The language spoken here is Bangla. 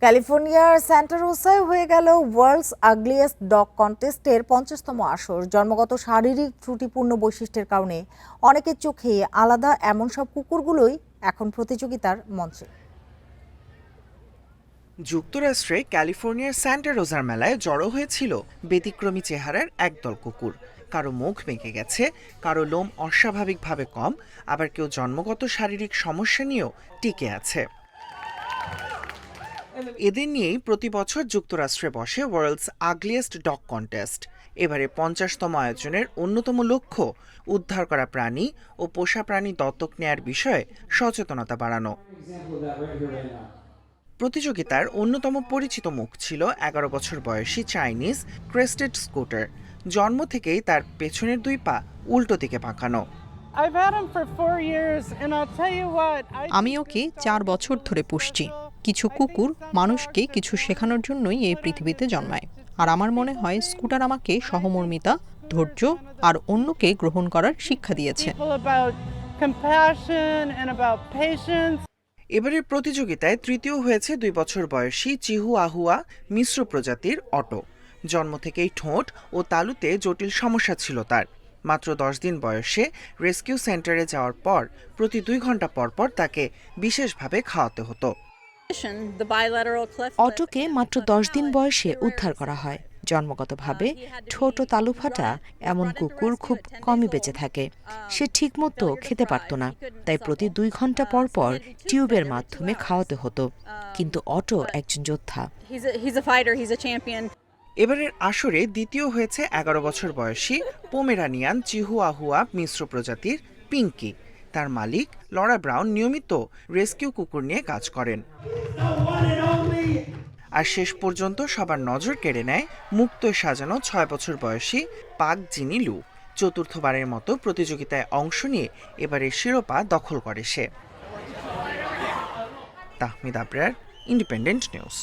ক্যালিফোর্নিয়ার স্যান্টা রোসায় হয়ে গেল ওয়ার্ল্ডস আগলিয়েস্ট ডগ কন্টেস্টের 50তম আসর। জন্মগত শারীরিক ত্রুটিপূর্ণ বৈশিষ্ট্যের কারণে অনেকের চোখে আলাদা এমন সব কুকুরগুলোই এখন প্রতিযোগিতার মঞ্চে। যুক্তরাষ্ট্রে ক্যালিফোর্নিয়ার স্যান্টা রোজার মেলায় জড়ো হয়েছিল ব্যতিক্রমী চেহারার একদল কুকুর। কারো মুখ বেঁকে গেছে, কারো লোম অস্বাভাবিকভাবে কম, আবার কেউ জন্মগত শারীরিক সমস্যা নিয়েও টিকে আছে। এদের নিয়েই প্রতি বছর যুক্তরাষ্ট্রে বসে ওয়ার্ল্ডস আগলিয়েস্ট ডগ কন্টেস্ট। এবারে 50তম আয়োজনের অন্যতম লক্ষ্য উদ্ধার করা প্রাণী ও পোষা প্রাণী দত্তক নেয়ার বিষয়ে সচেতনতা বাড়ানো। প্রতিযোগিতার অন্যতম পরিচিত মুখ ছিল 11 বছর বয়সী চাইনিজ ক্রেস্টেড স্কুটার। জন্ম থেকেই তার পেছনের দুই পা উল্টো দিকে পাকানো। আমি ওকে 4 বছর ধরে পুষছি। কিছু কুকুর মানুষকে কিছু শেখানোর জন্যই এই পৃথিবীতে জন্মায়, আর আমার মনে হয় স্কুটার আমাকে সহমর্মিতা, ধৈর্য আর অন্যকে গ্রহণ করার শিক্ষা দিয়েছে। এবারের প্রতিযোগিতায় তৃতীয় হয়েছে 2 বছর বয়সী চিহুয়াহুয়া মিশ্র প্রজাতির অটো। জন্ম থেকেই ঠোঁট ও তালুতে জটিল সমস্যা ছিল তার। মাত্র 10 দিন বয়সে রেস্কিউ সেন্টারে যাওয়ার পর প্রতি 2 ঘন্টা পর পর তাকে বিশেষভাবে খাওয়াতে হতো। অটোকে মাত্র 10 দিন বয়সে উদ্ধার করা হয়। জন্মগতভাবে ঠোঁট ও তালু ফাটা এমন কুকুর খুব কমই বেঁচে থাকে। সে ঠিকমতো খেতে পারত না, তাই প্রতি 2 ঘন্টা পর পর টিউবের মাধ্যমে খাওয়াতে হতো। কিন্তু অটো একজন যোদ্ধা। এবারের আসরে দ্বিতীয় হয়েছে 11 বছর বয়সী পোমেরানিয়ান চিহুয়াহুয়া মিশ্র প্রজাতির পিঙ্কি। তার মালিক লরা ব্রাউন নিয়মিত রেস্কিউ কুকুর নিয়ে কাজ করেন। আর শেষ পর্যন্ত সবার নজর কেড়ে নেয় মুক্ত সাজানো 6 বছর বয়সী পাক জিনি লু। চতুর্থবারের মতো প্রতিযোগিতায় অংশ নিয়ে এবারের শিরোপা দখল করে সে। Tahmid Abrar, Independent news.